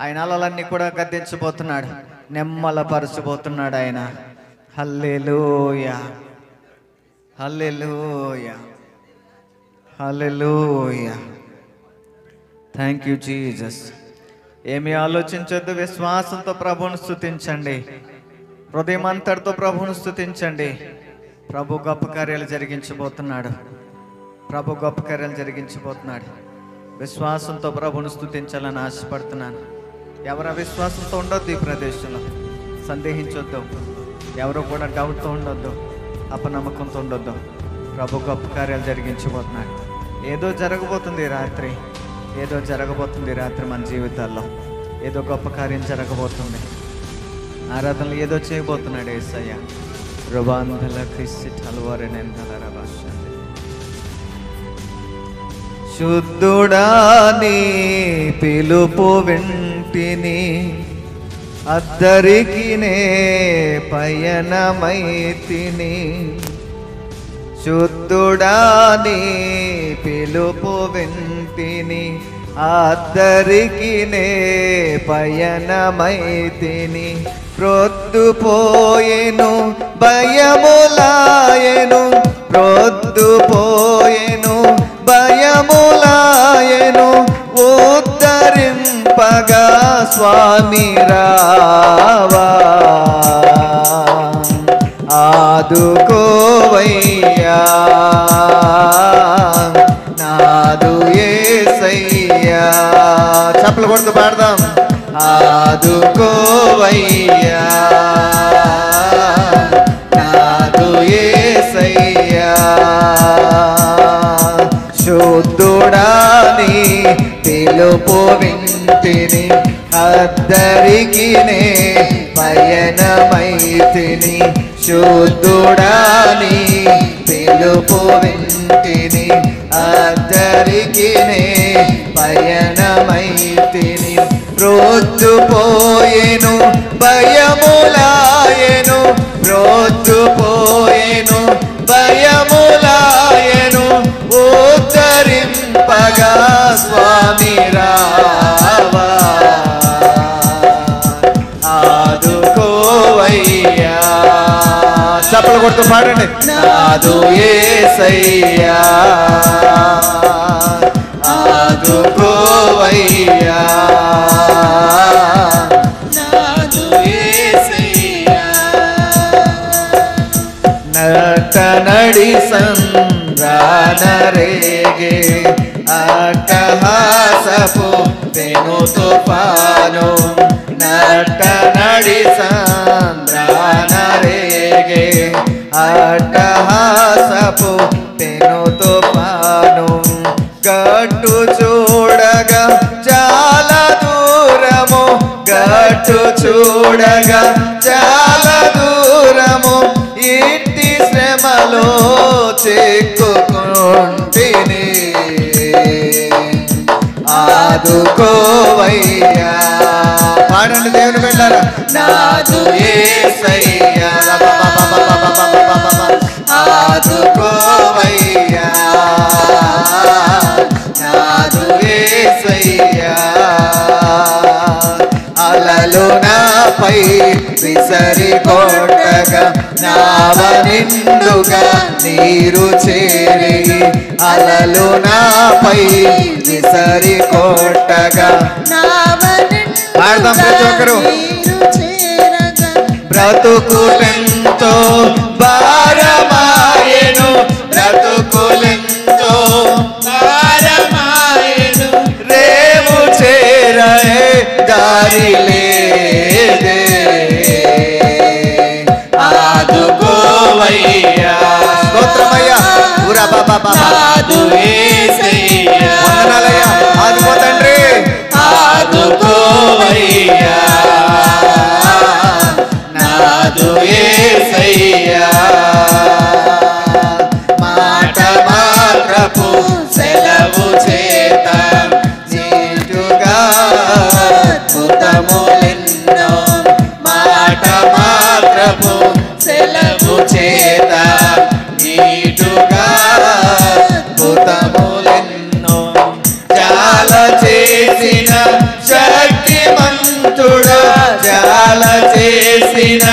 ఆయన అలలన్నీ కూడా గద్దించబోతున్నాడు, నెమ్మలపరచబోతున్నాడు ఆయన. Hallelujah, hallelujah, hallelujah. Thank you Jesus. ఏమి ఆలోచించొద్దు, విశ్వాసంతో ప్రభువును స్తుతించండి, హృదయం అంతటితో ప్రభువును స్తుతించండి. ప్రభు గొప్ప కార్యాలు జరిగించబోతున్నాడు, ప్రభు గొప్ప కార్యాలు జరిగించబోతున్నాడు. విశ్వాసంతో ప్రభువును స్తుతించాలని ఆశపడుతున్నాను. ఎవరు అవిశ్వాసంతో ఉండొద్దు, ఈ ప్రదేశంలో సందేహించొద్దు, ఎవరు కూడా డౌట్తో ఉండొద్దు, అపనమ్మకంతో ఉండొద్దు. ప్రభు గొప్ప కార్యాలు జరిగించబోతున్నాడు. ఏదో జరగబోతుంది రాత్రి, ఏదో జరగబోతుంది రాత్రి మన జీవితాల్లో. ఏదో గొప్ప కార్యం జరగబోతుంది. ఆరాధనలు ఏదో చేయబోతున్నాడు యేసయ్య. రుబాంధల క్రిస్టి హల్వరెనెందల భాష. శుద్ధుడా నీ పిలుపు వింటిని, అద్దరికి నే పయనమైతిని. శుద్ధుడా నీ పిలుపు వింటిని, అద్దరికి నే పయనమైతిని. ప్రొద్దుపోయెను భయములాయెను, ప్రొద్దుపోయెను భయములాయెను. ఉద్ధరింపగా స్వామి రావా, ఆదుకోవయ్యా నాదు యేసయ్యా. చప్పలు కొడుతూ పాడదాం. ఆదుకోవయ్యా నాదు యేసయ్యా. శుద్ధుడా నీ పిలుపు వింటిని, అద్దరికి నే పయనమైతిని. శుద్ధుడా నీ పిలుపు వింటిని, అద్దరికి నే పయనమైతిని. ప్రొద్దుపోయెను భయములాయెను, ప్రొద్దుపోయెను భయములాయెను. ఉద్ధరింపగా స్వామి రావా, ఆదుకోవయ్యా. చప్పలు కొడుతూ పాడండి. నాదు యేసయ్యా, ఆదుకోవయ్యా నాదు యేసయ్యా. నటనడి సంద్రానరేగే, అట్టహాసపు పెను తుఫాను. నటనడి సంద్రానరేగే, అట్టహాసపు పెను తుఫాను. గట్టు చూడగా చాలా దూరము, గట్టు చూడగా చాలా దూరము. ఇంటి శ్రమలో చిక్కుకుంటిని, ఆదుకోవయ్యా. పాడండి దేవుని బిడ్డలారా. నాదు యేసయ్యా, ఆదుకోవయ్యా నాదు యేసయ్యా. అలలు నాపై విసరి కొట్టగా, నావ నిండుగా నీరు చేరి. అలలు నాపై విసరి కొట్టగా, పాడదాం ప్రతి ఒక్కరు. బ్రతుకులెంతో భారమాయెను, బ్రతుకులెంతో భారమాయెను. రేవు చేరే దారి లేదే, ఆదుకోవయ్యా. స్తోత్రమయ్యా. ఊరా బాబా నాదు యేసయ్యా, వందనాలయ్యా. ఆదుకో తండ్రి, ఆదుకోవయ్యా నాదు యేసయ్యా. మాట మాత్రపు సెలవు చేత నీటుగా అద్భుతములెన్నో. మాట మాత్రపు సెలవు చేత నీటుగా అద్భుతములెన్నో. చాలా చేసిన శక్తిమంతుడా, శక్తిమంతుడా చాలా చేసిన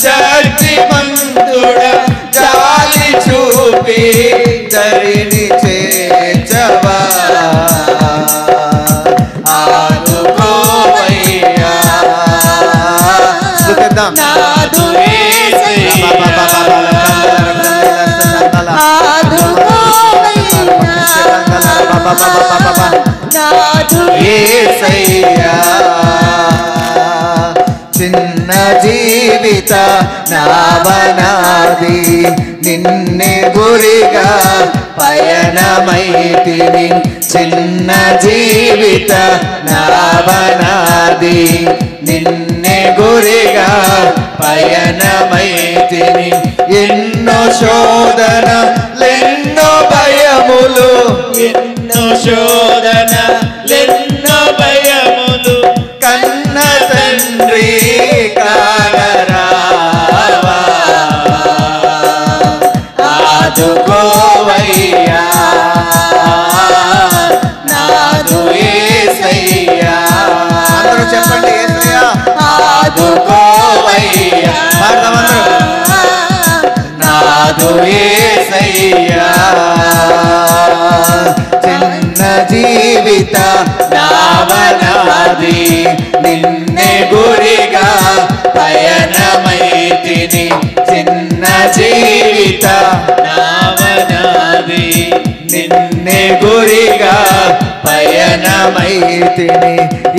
శక్తిమంతుడా జాలి చూపి దరిని చేర్చవా ఆదుకోవయ్యా స్తుతిద్దాం నాదు యేసయ్యా నాదు యేసయ్యా చిన్న జీవిత నావనాది నిన్నే గురిగా పయనమైతిని చిన్న జీవిత నావనాది నిన్నే గురిగా పయనమైతిని ఎన్నో శోధనలెన్నో భయములు ఎన్నో శోధనలెన్నో భయములు కన్న తండ్రి కాగరావా ఆదుకోవయ్యా నాదు యేసయ్యా అందరూ చెప్పండి యేసయ్యా ఆదుకోవయ్యా నాదు యేసయ్యా చిన్న జీవిత నావనాది నిన్నే గురిగా పయనమైతిని చిన్న జీవిత నావనాది నిన్నే గురిగా పయనమైతిని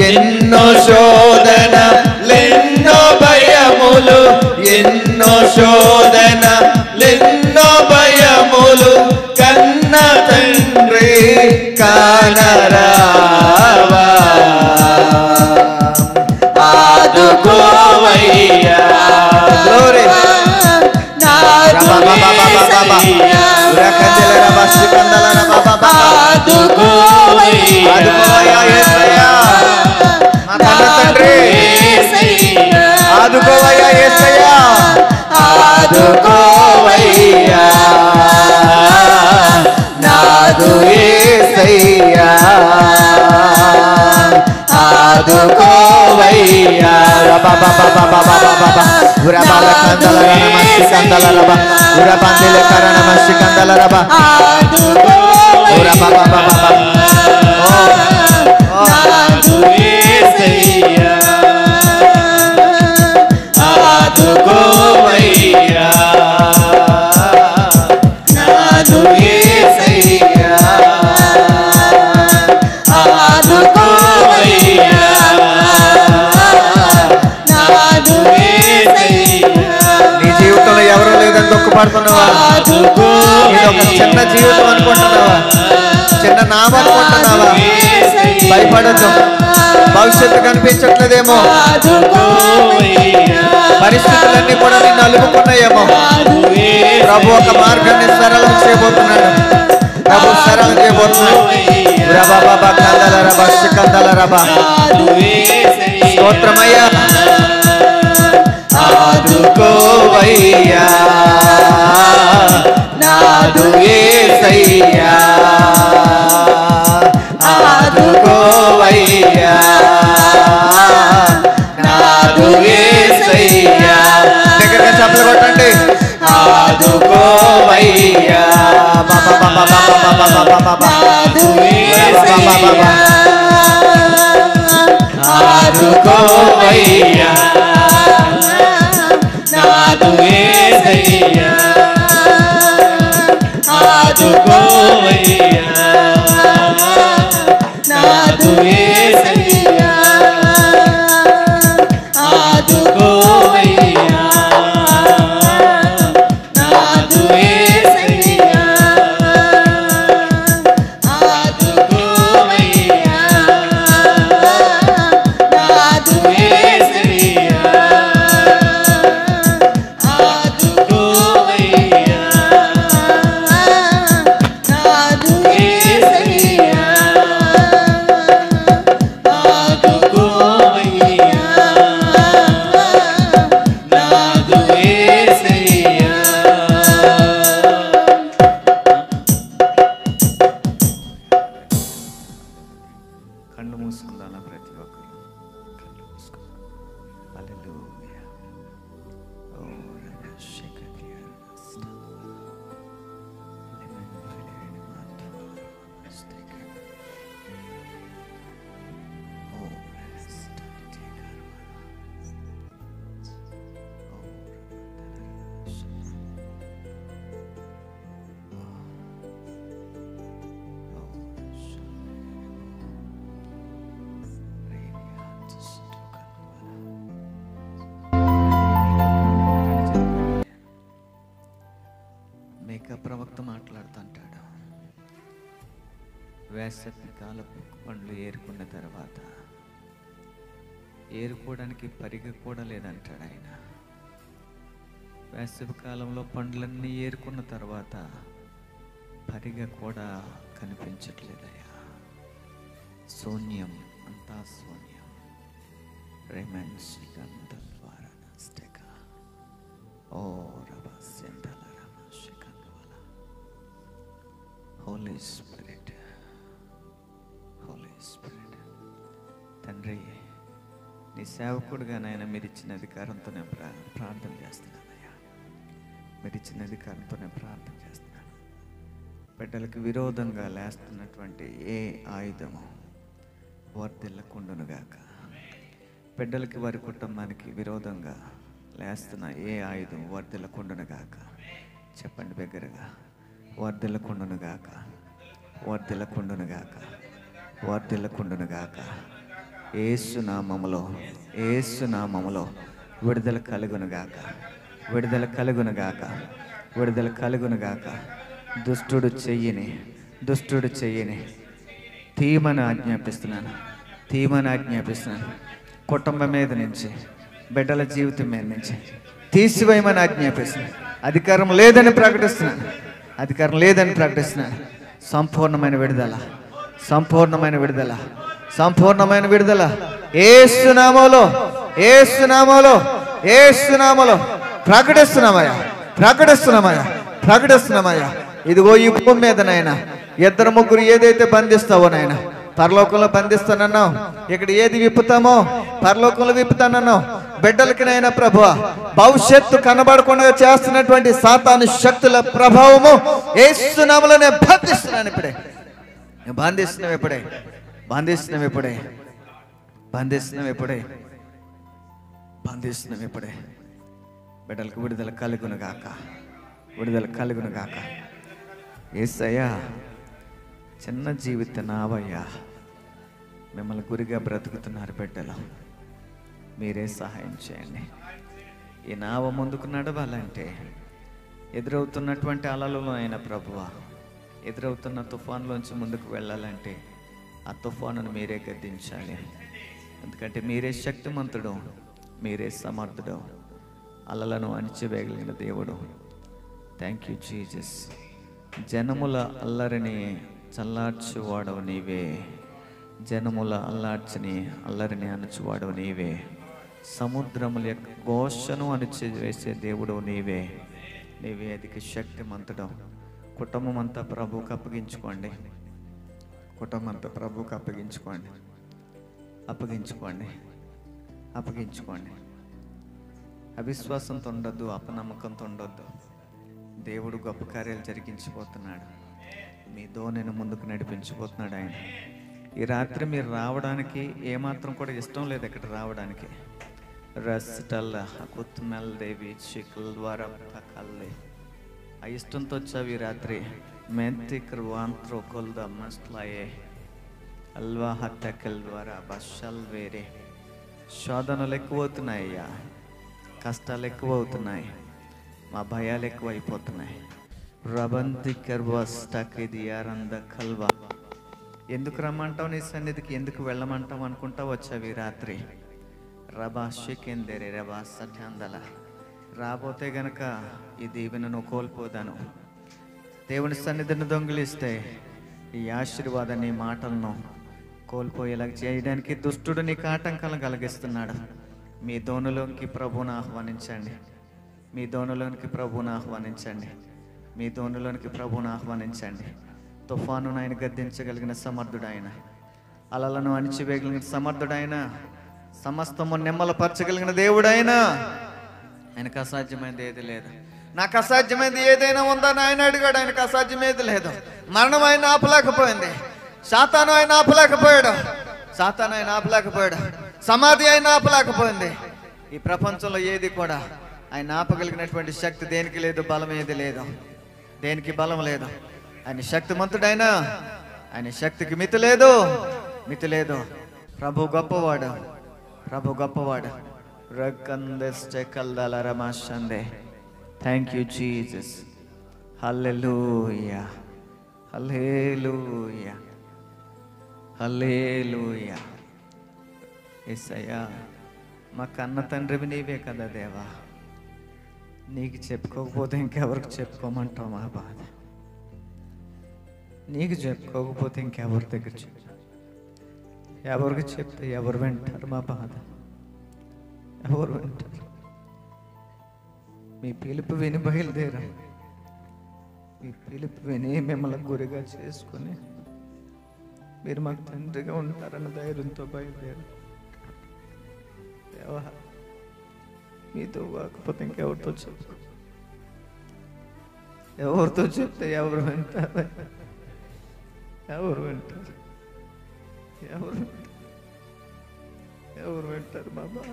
ఎన్నో శోధనలెన్నో భయములు ఎన్నో శోధనలెన్నో భయములు కన్న తండ్రి కానరావా ఆదుకోవయ్యా గ్లోరీ ఆదుకోవయ్యా యేసయ్యా మా కన్న తండ్రి ఆదుకోవయ్యా యేసయ్యా ఆదుకోవయ్యా నాదు యేసయ్యా ఆదుకోవయ్యా ఆదుకోవయ్యా నాదు యేసయ్యా ఆదుకోవయ్యా నాదు యేసయ్యా నీ జీవితంలో ఎవరూ లేదని దుఃఖపడుతున్నావా ఇది ఒక చిన్న జీవితం అనుకుంటున్నావా చిన్న నామం అనుకుంటున్నావా భయపడద్దు భవిష్యత్తు కనిపించట్లేదేమో పరిస్థితులన్నీ కూడా నిన్ను అలుముకున్నాయేమో ప్రభు ఒక మార్గాన్ని సరళం చేయబోతున్నాడు ప్రభు సరళం చేయబోతున్నాడు స్తోత్రమయ్యా ఆదుకోవయ్యా నాదు యేసయ్యా ఆదుకోవయ్యా నాదు యేసయ్యా దగ్గరగా చప్పట్లు కొట్టండి ఆదుకోవయ్యా ఆదుకోవయ్యా నాదు యేసయ్యా ఆదుకోవయ్యా నాదు యేసయ్యా ఆదుకోవయ్యా నాదు యేసయ్యా ఆదుకోవయ్యా నాదు యేసయ్యా ఆదుకోవయ్యా నాదు మాట్లాడుతుంటాడు. వేసవి కాలపు పండ్లు ఏరుకున్న తర్వాత ఏరుకోవడానికి పరిగె కూడా లేదంటాడు ఆయన. వేసవి కాలంలో పండ్లన్నీ ఏరుకున్న తర్వాత పరిగె కూడా కనిపించట్లేదయ్యా. శూన్యం, అంతా శూన్యం. Holy spirit, holy spirit. తండ్రి, నీ సేవకుడుగా నాయన మీరు ఇచ్చిన అధికారంతో నేను ప్రార్థన చేస్తున్నానయ్యా. మీరు ఇచ్చిన అధికారంతో నేను ప్రార్థన చేస్తున్నాను. బిడ్డలకు విరోధంగా లేస్తున్నటువంటి ఏ ఆయుధము వర్ధిల్లకుండునుగాక. బిడ్డలకి వారి కుటుంబానికి విరోధంగా లేస్తున్న ఏ ఆయుధం వర్ధిల్లకుండునుగాక. చెప్పండి బిగ్గరగా, వర్ధిల్లకుండునుగాక, వర్ధిల్లకుండునుగాక, వర్ధిల్లకుండునుగాక. యేసు నామములో, యేసు నామములో విడుదల కలుగునుగాక, విడుదల కలుగునుగాక, విడుదల కలుగునుగాక. దుష్టుడు చెయ్యని తీమని ఆజ్ఞాపిస్తున్నాను, తీమని ఆజ్ఞాపిస్తున్నాను. కుటుంబం మీద నుంచి, బిడ్డల జీవితం మీద నుంచి తీసివేయమని ఆజ్ఞాపిస్తున్నాను. అధికారం లేదని ప్రకటిస్తున్నాను, అధికారం లేదని ప్రకటిస్తున్నాను. సంపూర్ణమైన విడుదల, సంపూర్ణమైన విడుదల, సంపూర్ణమైన విడుదల. యేసు నామములో, యేసు నామములో, యేసు నామములో ప్రకటిస్తున్నామయ్యా, ప్రకటిస్తున్నామయ్యా, ప్రకటిస్తున్నామయ్యా. ఇదిగో ఈ భూమి మీద నాయన ఇద్దరు ముగ్గురు ఏదైతే బంధిస్తావో నాయన, పరలోకంలో బంధిస్తానన్నావు. ఇక్కడ ఏది విప్పుతామో పరలోకంలో విప్పుతానన్నావు. బిడ్డలకి నైనా ప్రభువా, భవిష్యత్తు కనబడకుండా చేస్తున్నటువంటి సాతాను శక్తుల ప్రభావము యేసు నామములో నేను బంధిస్తున్నాను. ఇప్పుడే బంధిస్తున్నాం, ఇప్పుడే బంధిస్తున్నాం, ఇప్పుడే బంధిస్తున్నాం, ఇప్పుడే బంధిస్తున్నాం, ఇప్పుడే. బిడ్డలకు విడుదల కలుగునుగాక, విడుదల కలుగునుగాక. యేసయ్యా, చిన్న జీవిత నావయ్యా, మిమ్మల్ని గురిగా బ్రతుకుతున్నారు బిడ్డలు. మీరే సహాయం చేయండి. ఈ నావ ముందుకు నడవాలంటే ఎదురవుతున్నటువంటి అలలలో అయిన ప్రభువా, ఎదురవుతున్న తుఫాన్లోంచి ముందుకు వెళ్ళాలంటే ఆ తుఫానును మీరే గద్దించాలి. ఎందుకంటే మీరే శక్తిమంతుడు, మీరే సమర్థుడు, అలలను అణిచివేయగలిగిన దేవుడు. Thank you Jesus. జనముల అల్లరిని చల్లార్చువాడవు నీవే, జనముల అల్లరిని అణచువాడవు నీవే, సముద్రముల యొక్క ఘోషను అణిచివేసే దేవుడు నీవే, నీవే అధిక శక్తిమంతుడు. కుటుంబం అంతా ప్రభువుకు అప్పగించుకోండి, కుటుంబం అంతా ప్రభువుకు అప్పగించుకోండి, అప్పగించుకోండి, అప్పగించుకోండి. అవిశ్వాసంతో ఉండొద్దు, అపనమ్మకంతో ఉండొద్దు. దేవుడు గొప్ప కార్యాలు జరిగించిపోతున్నాడు. మీ ధోనిని ముందుకు నడిపించిపోతున్నాడు ఆయన. ఈ రాత్రి మీరు రావడానికి ఏమాత్రం కూడా ఇష్టం లేదు ఇక్కడ రావడానికి. రస్టల్ కుత్మెల్ దేవి చిక్కుల ద్వారా కల్లే ఆ ఇష్టంతో వచ్చావు ఈ రాత్రి. మెంతికర్ వాంత్రో కొల్ద మస్లాయే అల్వా హత్తకల్ ద్వారా బషల్ వేరే. శోధనలు ఎక్కువ అవుతున్నాయ్యా, కష్టాలు ఎక్కువ అవుతున్నాయి, మా భయాలు ఎక్కువ అయిపోతున్నాయి. రబంతి కర్వస్టకిదియారంద కల్వా. ఎందుకు రమ్మంటావు నీ సన్నిధికి, ఎందుకు వెళ్ళమంటావు అనుకుంటావు వచ్చావు ఈ రాత్రి. రబా షికెందెరే రబా సఠ్యాందల. రాబోతే గనక ఈ దీవెనను కోల్పోదాను. దేవుని సన్నిధిని దొంగిలిస్తే ఈ ఆశీర్వాదాన్ని, మాటలను కోల్పోయేలా చేయడానికి దుష్టుడు నీకు ఆటంకాలను కలిగిస్తున్నాడు. మీ ధోనిలోనికి ప్రభువును ఆహ్వానించండి, మీ ధోనిలోనికి ప్రభువును ఆహ్వానించండి, మీ ధోనిలోనికి ప్రభువును ఆహ్వానించండి. తుఫానును ఆయన గద్దించగలిగిన సమర్థుడైన, అలలను అణిచివేయగలిగిన సమర్థుడైన, సమస్తము నిమ్మలపరచగలిగిన దేవుడైన. ఆయనకు అసాధ్యమైనది ఏది లేదు. నాకు అసాధ్యమైనది ఏదైనా ఉందని ఆయన అడిగాడు. ఆయనకు అసాధ్యమేది లేదు. మరణం ఆయన ఆపలేకపోయింది, సాతాను ఆయన ఆపలేకపోయాడు, సాతాను ఆయన ఆపలేకపోయాడు, సమాధి ఆయన ఆపలేకపోయింది. ఈ ప్రపంచంలో ఏది కూడా ఆయన ఆపగలిగినటువంటి శక్తి దేనికి లేదు, బలం ఏది లేదు, దేనికి బలం లేదు. ఆయన శక్తిమంతుడైన, ఆయన శక్తికి మితి లేదు, మితి లేదు. ప్రభు గొప్పవాడు, ప్రభు గొప్పవాడు. రకందే. Thank you Jesus. Hallelujah, hallelujah, hallelujah. యేసయ్యా, మా కన్న తండ్రివి నీవే కదా దేవా. నీకు చెప్పుకోకపోతే ఇంకెవరికి చెప్పుకోమంటావు మా బాధ. నీకు చెప్పుకోకపోతే ఇంకెవరి దగ్గర చెప్పు. ఎవరికి చెప్తే ఎవరు వింటారు మా బాధ? ఎవరు వింటారు? మీ పిలుపు విని బయలుదేరా. మీ పిలుపు విని మిమ్మల్ని గురిగా చేసుకుని మీరు మాకు తండ్రిగా ఉంటారన్న ధైర్యంతో బయలుదేరు దేవా. మీతో కాకపోతే ఇంకెవరితో చెప్పు. ఎవరితో చెప్తే ఎవరు వింటారు? ఎవరు వింటారు? ఎవరు వింటారు? ఎవరు వింటారు బాబా?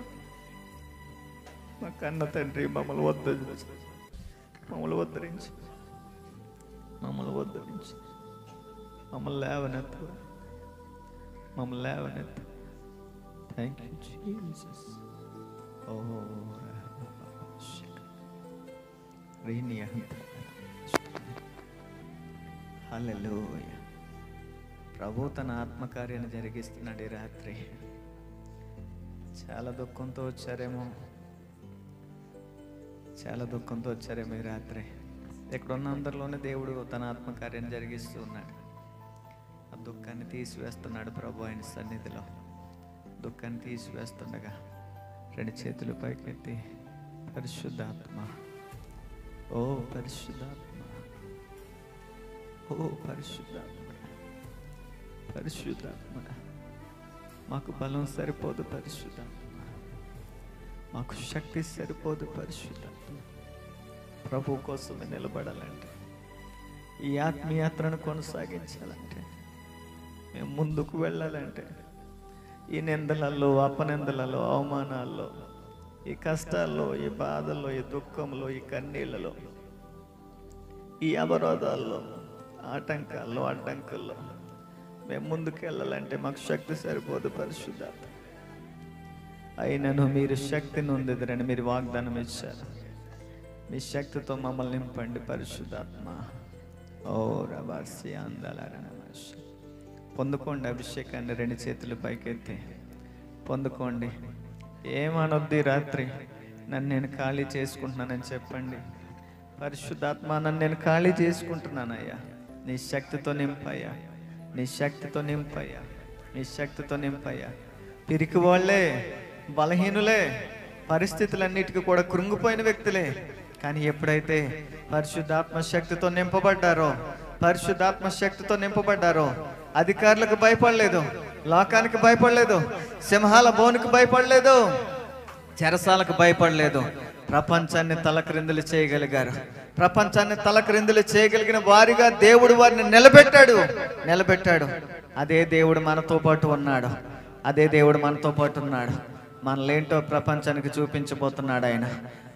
మా కన్న తండ్రి మమ్మల్ని ఉద్ధరించి, మమ్మల్ని ఉద్ధరించి, మమ్మల్ని ఉద్ధరించి, మమ్మల్ని లేవనెత్తు, మమ్మల్ని లేవనెత్తు. Thank you Jesus. Oh hallelujah. ప్రభు తన ఆత్మకార్యాన్ని జరిగిస్తున్నాడు ఈ రాత్రి. చాలా దుఃఖంతో వచ్చారేమో, చాలా దుఃఖంతో వచ్చారేమో ఈ రాత్రి. ఇక్కడున్న అందరిలోనే దేవుడు తన ఆత్మకార్యాన్ని జరిగిస్తూ ఉన్నాడు. ఆ దుఃఖాన్ని తీసివేస్తున్నాడు ప్రభు ఆయన సన్నిధిలో. దుఃఖాన్ని తీసివేస్తుండగా రెండు చేతులు పైకెత్తి, పరిశుద్ధాత్మ, ఓ పరిశుద్ధాత్మ, ఓ పరిశుద్ధాత్మ, పరిశుద్ధాత్మ, మాకు బలం సరిపోదు పరిశుద్ధాత్మ, మాకు శక్తి సరిపోదు పరిశుద్ధాత్మ. ప్రభు కోసమే నిలబడాలంటే, ఈ ఆత్మీయాత్రను కొనసాగించాలంటే, మేము ముందుకు వెళ్ళాలంటే, ఈ నిందలలో, అపనిందలలో, అవమానాల్లో, ఈ కష్టాల్లో, ఈ బాధల్లో, ఈ దుఃఖంలో, ఈ కన్నీళ్ళలో, ఈ అవరోధాల్లో, ఆటంకాల్లో, అడ్డంకుల్లో మేము ముందుకు వెళ్ళాలంటే మాకు శక్తి సరిపోదు పరిశుద్ధాత్మ. అయినను మీరు శక్తిని పొందుదురని మీరు వాగ్దానం ఇచ్చారు. మీ శక్తితో మమ్మల్ని నింపండి పరిశుద్ధాత్మ. ఓ రబాసి అందలారనమాష. పొందుకోండి అభిషేకాన్ని. రెండు చేతులు పైకెత్తి పొందుకోండి. ఏమనొద్ది రాత్రి, నన్ను నేను ఖాళీ చేసుకుంటున్నానని చెప్పండి. పరిశుద్ధాత్మ, నన్ను నేను ఖాళీ చేసుకుంటున్నానయ్యా. నీ శక్తితో నింపయ్యా, నీ శక్తితో నింపయ్యా, నీ శక్తితో నింపయ్యా. పిరికి వాళ్ళే, బలహీనులే, పరిస్థితులన్నిటికీ కూడా కృంగిపోయిన వ్యక్తులే. కానీ ఎప్పుడైతే పరిశుద్ధాత్మ శక్తితో నింపబడ్డారో, పరిశుద్ధాత్మ శక్తితో నింపబడ్డారో, అధికారులకు భయపడలేదు, లోకానికి భయపడలేదు, సింహాల బోనుకు భయపడలేదు, చెరసాలకు భయపడలేదు. ప్రపంచాన్ని తలక్రిందులు చేయగలిగారు. ప్రపంచాన్ని తలక్రిందులు చేయగలిగిన వారిగా దేవుడు వారిని నిలబెట్టాడు. అదే దేవుడు మనతో పాటు ఉన్నాడు. అదే దేవుడు మనతో పాటు ఉన్నాడు. మనలేంటో ప్రపంచానికి చూపించబోతున్నాడు ఆయన.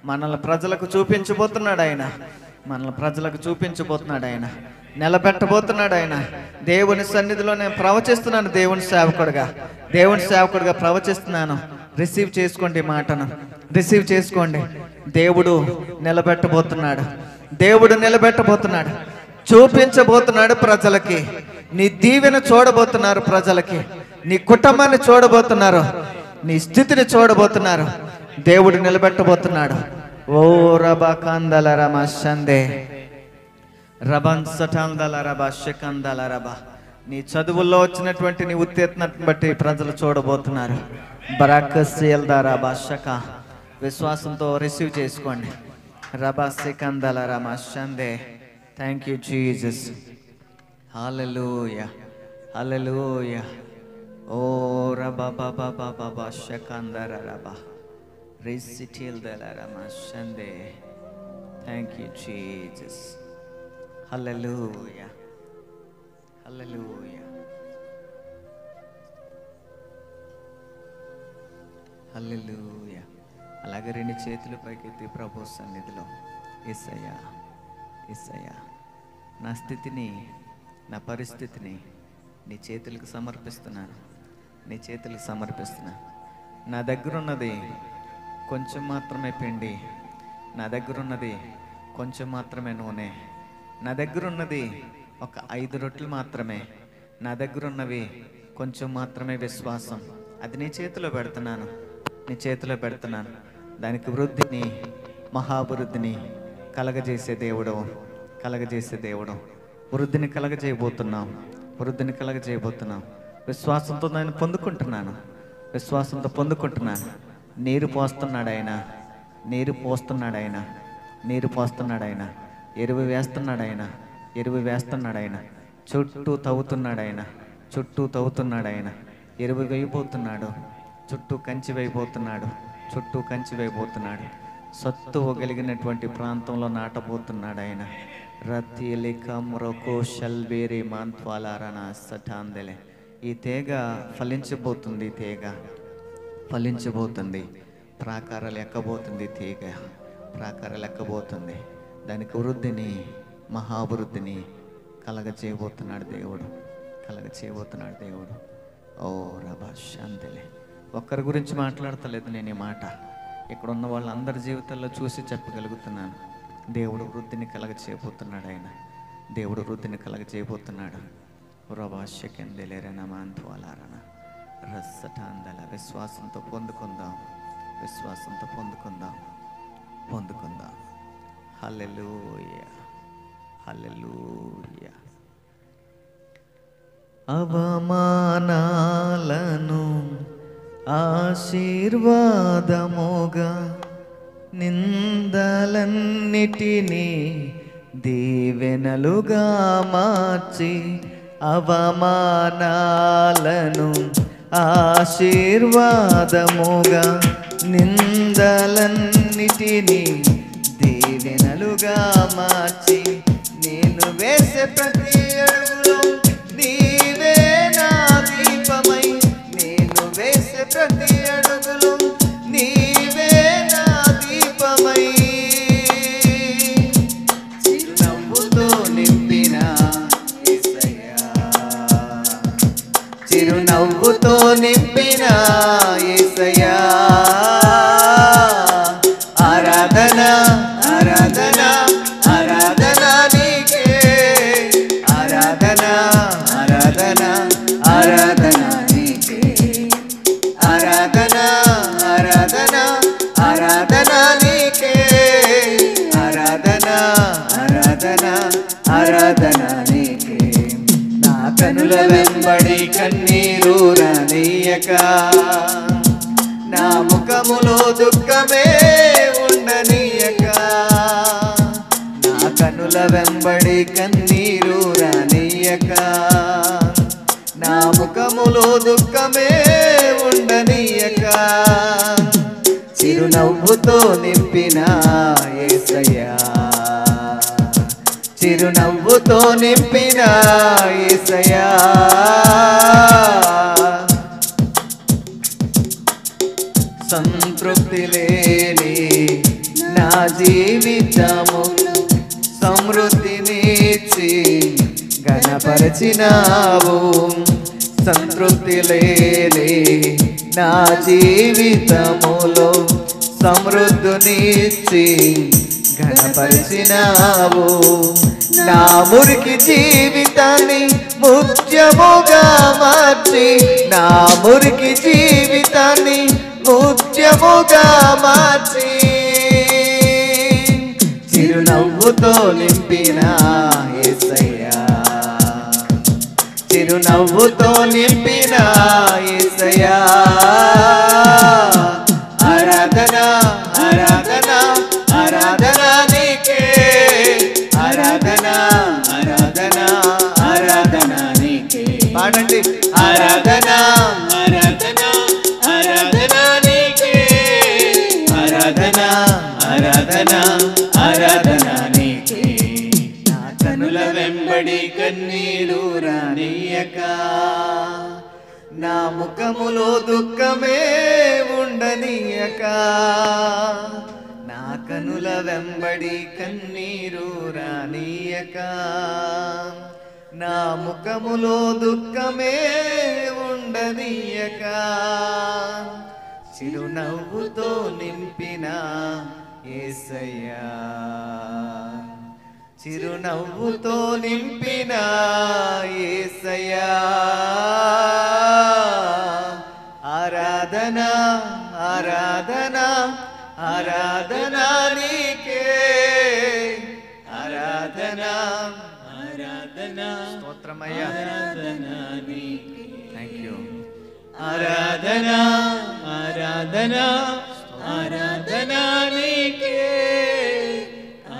మనల్ని ప్రజలకు చూపించబోతున్నాడు ఆయన. మనల్ని ప్రజలకు చూపించబోతున్నాడు ఆయన. నిలబెట్టబోతున్నాడు ఆయన. దేవుని సన్నిధిలో నేను ప్రవచిస్తున్నాను. దేవుని సేవకుడిగా ప్రవచిస్తున్నాను. రిసీవ్ చేసుకోండి మాటను, రిసీవ్ చేసుకోండి. దేవుడు నిలబెట్టబోతున్నాడు. దేవుడు నిలబెట్టబోతున్నాడు. చూపించబోతున్నాడు ప్రజలకి. నీ దీవెన చూడబోతున్నారు ప్రజలకి. నీ కుటుంబాన్ని చూడబోతున్నారు. నీ స్థితిని చూడబోతున్నారు. దేవుడు నిలబెట్టబోతున్నాడు. ఓ రబా కందల రమ షందే రబన్ సటాందల రబా షకందల రబా. నీ చదువుల్లో వచ్చినటువంటి నీ ఉత్తేజాన్ని బట్టి ప్రజలు చూడబోతున్నారు. బరాకసియల్ రబా షక. విశ్వాసంతో రిసీవ్ చేసుకోండి. రబా సికందల రమ షందే. Thank you Jesus. Hallelujah, hallelujah. ఓ రబా బాబా బాబా షకందర రబా రిసిటిల్ దల రమ షందే. Thank you Jesus. Hallelujah, hallelujah, hallelujah. అలాగే రెండు చేతులు పైకెత్తి ప్రభు సన్నిధిలో, యేసయ్యా, యేసయ్యా, నా స్థితిని, నా పరిస్థితిని నీ చేతులకు సమర్పిస్తున్నాను. నీ చేతులకు సమర్పిస్తున్నాను. నా దగ్గర ఉన్నది కొంచెం మాత్రమే పిండి, నా దగ్గర ఉన్నది కొంచెం మాత్రమే నూనె. నా దగ్గర ఉన్నది ఒక 5 రొట్టెలు మాత్రమే, నా దగ్గర ఉన్నవి కొంచెం మాత్రమే విశ్వాసం. అది నీ చేతిలో పెడుతున్నాను, నీ చేతిలో పెడుతున్నాను. దానికి వృద్ధిని, మహాభివృద్ధిని కలగజేసే దేవుడు, కలగజేసే దేవుడు. వృద్ధిని కలగజేయబోతున్నాం, వృద్ధిని కలగజేయబోతున్నాం. విశ్వాసంతో నేను పొందుకుంటున్నాను, విశ్వాసంతో పొందుకుంటున్నాను. నీరు పోస్తున్నాడు ఆయన, నీరు పోస్తున్నాడు ఆయన, నీరు పోస్తున్నాడు ఆయన. ఎరువు వేస్తున్నాడు ఆయన, ఎరువు వేస్తున్నాడు ఆయన. చుట్టూ తవ్వుతున్నాడు ఆయన, చుట్టూ తవ్వుతున్నాడు ఆయన. ఎరువు వేయబోతున్నాడు, చుట్టూ కంచి వేయబోతున్నాడు, చుట్టూ కంచి వేయబోతున్నాడు. సత్తువ కలిగినటువంటి ప్రాంతంలో నాటబోతున్నాడు ఆయన. సటాందెలే. ఈ తీగ ఫలించబోతుంది, తీగ ఫలించబోతుంది. ప్రాకారాలు ఎక్కబోతుంది, తీగ ప్రాకారాలు ఎక్కబోతుంది. దానికి వృద్ధిని, మహాభివృద్ధిని కలగచేయబోతున్నాడు దేవుడు, కలగచేయబోతున్నాడు దేవుడు. ఓ రబా శాంతిలే. ఒక్కరి గురించి మాట్లాడతలేదు నేను ఈ మాట, ఇక్కడ ఉన్న వాళ్ళందరి జీవితాల్లో చూసి చెప్పగలుగుతున్నాను. దేవుడు వృద్ధిని కలగచేయబోతున్నాడు ఆయన, దేవుడు వృద్ధిని కలగచేయబోతున్నాడు. రసటాందల. విశ్వాసంతో పొందుకుందాం, విశ్వాసంతో పొందుకుందాం, పొందుకుందాం. హల్లెలూయా, హల్లెలూయా. అవమానాలను ఆశీర్వాదముగా, నిందలన్నిటినీ దీవెనలుగా మార్చి, అవమానాలను ఆశీర్వాదముగా, నిందలన్నిటినీ దీవెనలుగా మార్చి, నేను వేసే ప్రతి అడుగులో నీవే నా దీపమై, నేను వేసే ప్రతి అడుగులో నీవే నా దీపమై, చిరునవ్వుతో నింపిన యేసయ్యా, చిరునవ్వుతో నింపిన యేసయ్యా. ఆరాధన, ఆరాధన, ఆరాధన నీకే, ఆరాధన, ఆరాధన, ఆరాధన నీకే, ఆరాధన, ఆరాధన, ఆరాధన నీకే, ఆరాధన, ఆరాధన, ఆరాధన నీకే. నా కనుల వెంబడి కన్నీరు రానీయక, నా ముఖములో దుఃఖమే ఉండనీయక, నా కనుల వెంబడి కన్నీరు రానీయక, నా ముఖములో దుఃఖమే ఉండనీయక, చిరునవ్వుతో నింపిన యేసయ్యా, చిరునవ్వుతో నింపిన యేసయ్యా. సంతృప్తి లేని నా జీవితము సమృద్ధినిచ్చి ఘనపరచినావు, సంతృప్తి లేని నా జీవితములో సమృద్ధినిచ్చి ఘనపరచినావు. నా మురికి జీవితాన్ని ముత్యముగా మార్చి, నా మురికి జీవితాన్ని ముత్యముగా మార్చి, చిరునవ్వుతో నింపిన యేసయ్యా, చిరునవ్వుతో నింపిన యేసయ్యా. ఆరాధన, ఆరాధన, ఆరాధన నీకే, ఆరాధన, ఆరాధన, ఆరాధన నీకే. పాడండి. ఆరాధన, ఆరాధన, ఆరాధన నీకే, ఆరాధన, ఆరాధన, ఆరాధన నీకే. నా కనుల వెంబడి కన్నీరు రానీయక, నా ముఖములో దుఃఖమే ఉండనీయక, నా కనుల వెంబడి కన్నీరు రానీయక, నా ముఖములో దుఃఖమే ఉండనీయక, చిరునవ్వుతో నింపిన యేసయ్యా, చిరునవ్వుతో నింపిన యేసయ్యా ఆరాధన ఆరాధన ఆరాధన నీకే ఆరాధన ఆరాధన స్తోత్రమయ్యా థ్యాంక్ యూ ఆరాధన ఆరాధన ఆరాధన నీకే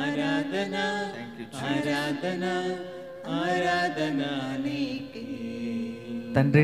ఆరాధన ఆరాధన ఆరాధన నీకే తండ్రి